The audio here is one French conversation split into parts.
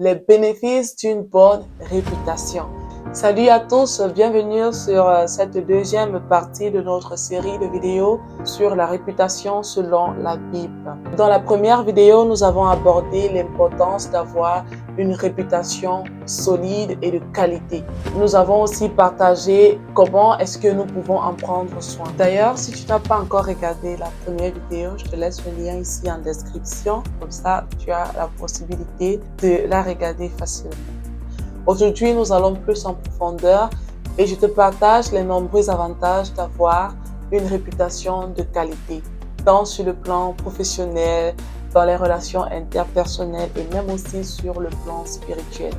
les bénéfices d'une bonne réputation. Salut à tous, bienvenue sur cette deuxième partie de notre série de vidéos sur la réputation selon la Bible. Dans la première vidéo, nous avons abordé l'importance d'avoir une réputation solide et de qualité. Nous avons aussi partagé comment est-ce que nous pouvons en prendre soin. D'ailleurs, si tu n'as pas encore regardé la première vidéo, je te laisse le lien ici en description. Comme ça, tu as la possibilité de la regarder facilement. Aujourd'hui, nous allons plus en profondeur et je te partage les nombreux avantages d'avoir une réputation de qualité, tant sur le plan professionnel, dans les relations interpersonnelles et même aussi sur le plan spirituel.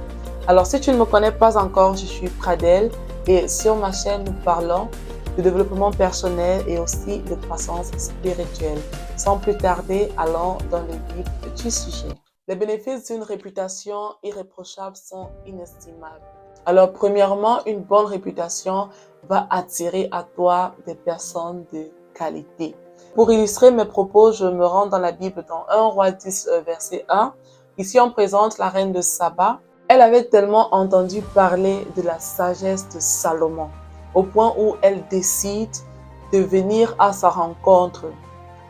Alors, si tu ne me connais pas encore, je suis Pradelle et sur ma chaîne, nous parlons de développement personnel et aussi de croissance spirituelle. Sans plus tarder, allons dans le vif du sujet. Les bénéfices d'une réputation irréprochable sont inestimables. Alors, premièrement, une bonne réputation va attirer à toi des personnes de qualité. Pour illustrer mes propos, je me rends dans la Bible dans 1 Roi 10, verset 1. Ici, on présente la reine de Saba. Elle avait tellement entendu parler de la sagesse de Salomon, au point où elle décide de venir à sa rencontre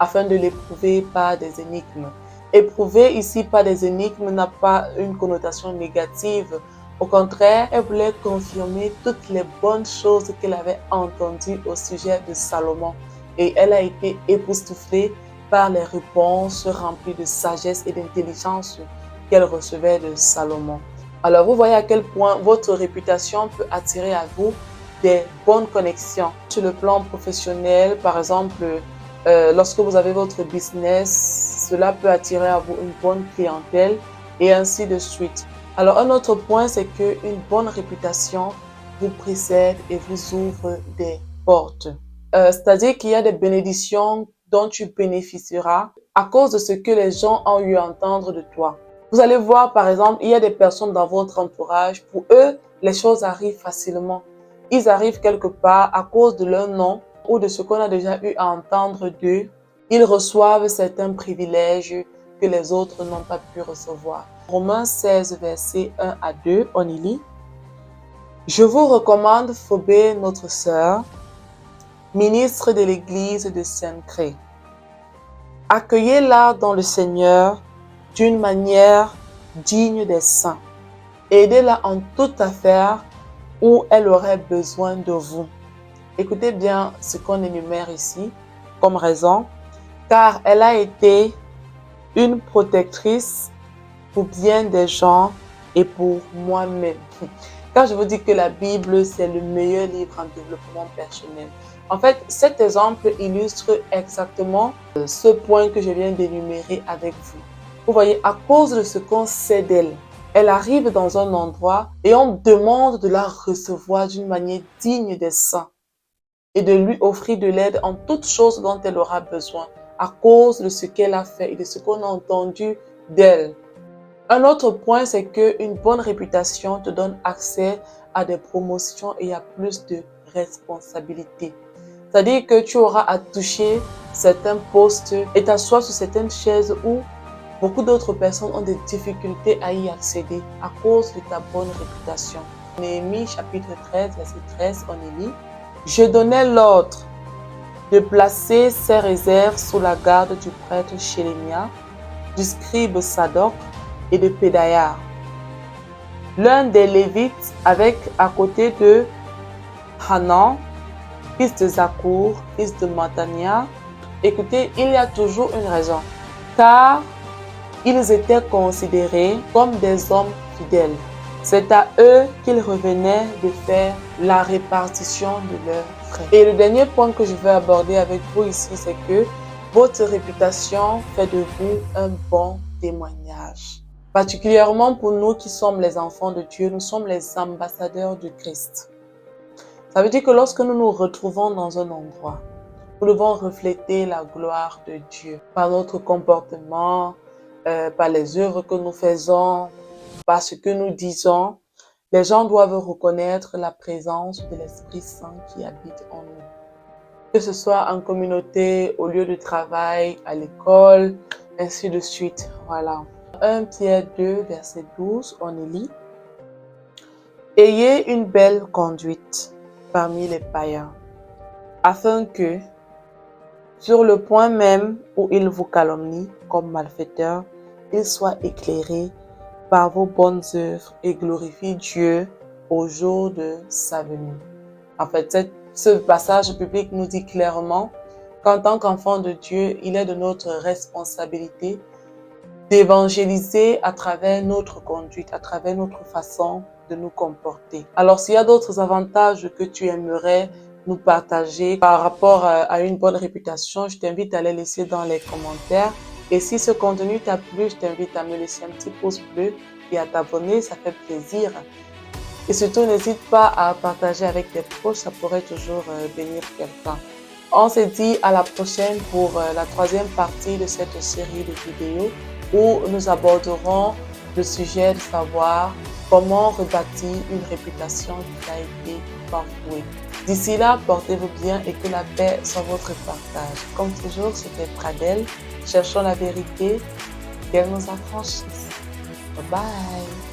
afin de l'éprouver par des énigmes. Éprouver ici par des énigmes n'a pas une connotation négative. Au contraire, elle voulait confirmer toutes les bonnes choses qu'elle avait entendues au sujet de Salomon. Et elle a été époustouflée par les réponses remplies de sagesse et d'intelligence qu'elle recevait de Salomon. Alors, vous voyez à quel point votre réputation peut attirer à vous des bonnes connexions. Sur le plan professionnel, par exemple, lorsque vous avez votre business, cela peut attirer à vous une bonne clientèle et ainsi de suite. Alors, un autre point, c'est qu'une bonne réputation vous précède et vous ouvre des portes. C'est-à-dire qu'il y a des bénédictions dont tu bénéficieras à cause de ce que les gens ont eu à entendre de toi. Vous allez voir, par exemple, il y a des personnes dans votre entourage, pour eux, les choses arrivent facilement. Ils arrivent quelque part à cause de leur nom ou de ce qu'on a déjà eu à entendre d'eux. Ils reçoivent certains privilèges que les autres n'ont pas pu recevoir. Romains 16, versets 1 à 2, on y lit. Je vous recommande Phobé, notre sœur, ministre de l'église de Saint-Cré. Accueillez-la dans le Seigneur d'une manière digne des saints. Aidez-la en toute affaire où elle aurait besoin de vous. Écoutez bien ce qu'on énumère ici comme raison, car elle a été une protectrice pour bien des gens et pour moi-même. Quand je vous dis que la Bible, c'est le meilleur livre en développement personnel. En fait, cet exemple illustre exactement ce point que je viens d'énumérer avec vous. Vous voyez, à cause de ce qu'on sait d'elle, elle arrive dans un endroit et on demande de la recevoir d'une manière digne des saints et de lui offrir de l'aide en toutes choses dont elle aura besoin à cause de ce qu'elle a fait et de ce qu'on a entendu d'elle. Un autre point, c'est qu'une bonne réputation te donne accès à des promotions et à plus de responsabilités. C'est-à-dire que tu auras à toucher certains postes et t'asseoir sur certaines chaises où beaucoup d'autres personnes ont des difficultés à y accéder à cause de ta bonne réputation. Néhémie chapitre 13, verset 13, on y lit. Je donnais l'ordre de placer ces réserves sous la garde du prêtre Chélémia, du scribe Sadoc et de Pédaïa, l'un des Lévites, avec à côté de Hanan, fils de Zakour, fils de Matania. Écoutez, il y a toujours une raison, car ils étaient considérés comme des hommes fidèles. C'est à eux qu'il revenait de faire la répartition de leurs frais. Et le dernier point que je veux aborder avec vous ici, c'est que votre réputation fait de vous un bon témoignage. Particulièrement pour nous qui sommes les enfants de Dieu, nous sommes les ambassadeurs du Christ. Ça veut dire que lorsque nous nous retrouvons dans un endroit, nous devons refléter la gloire de Dieu par notre comportement, par les œuvres que nous faisons, par ce que nous disons. Les gens doivent reconnaître la présence de l'Esprit Saint qui habite en nous. Que ce soit en communauté, au lieu de travail, à l'école, ainsi de suite. Voilà. 1 Pierre 2, verset 12, on lit « Ayez une belle conduite parmi les païens, afin que, sur le point même où ils vous calomnient comme malfaiteurs, ils soient éclairés par vos bonnes œuvres et glorifient Dieu au jour de sa venue. » En fait, ce passage biblique nous dit clairement qu'en tant qu'enfant de Dieu, il est de notre responsabilité d'évangéliser à travers notre conduite, à travers notre façon de nous comporter. Alors, s'il y a d'autres avantages que tu aimerais nous partager par rapport à une bonne réputation, je t'invite à les laisser dans les commentaires. Et si ce contenu t'a plu, je t'invite à me laisser un petit pouce bleu et à t'abonner, ça fait plaisir. Et surtout, n'hésite pas à partager avec tes proches, ça pourrait toujours bénir quelqu'un. On se dit à la prochaine pour la 3e partie de cette série de vidéos où nous aborderons le sujet de savoir comment rebâtir une réputation qui a été bafouée. D'ici là, portez-vous bien et que la paix soit votre partage. Comme toujours, c'était Pradelle. Cherchons la vérité, qu'elle nous affranchisse. Bye bye.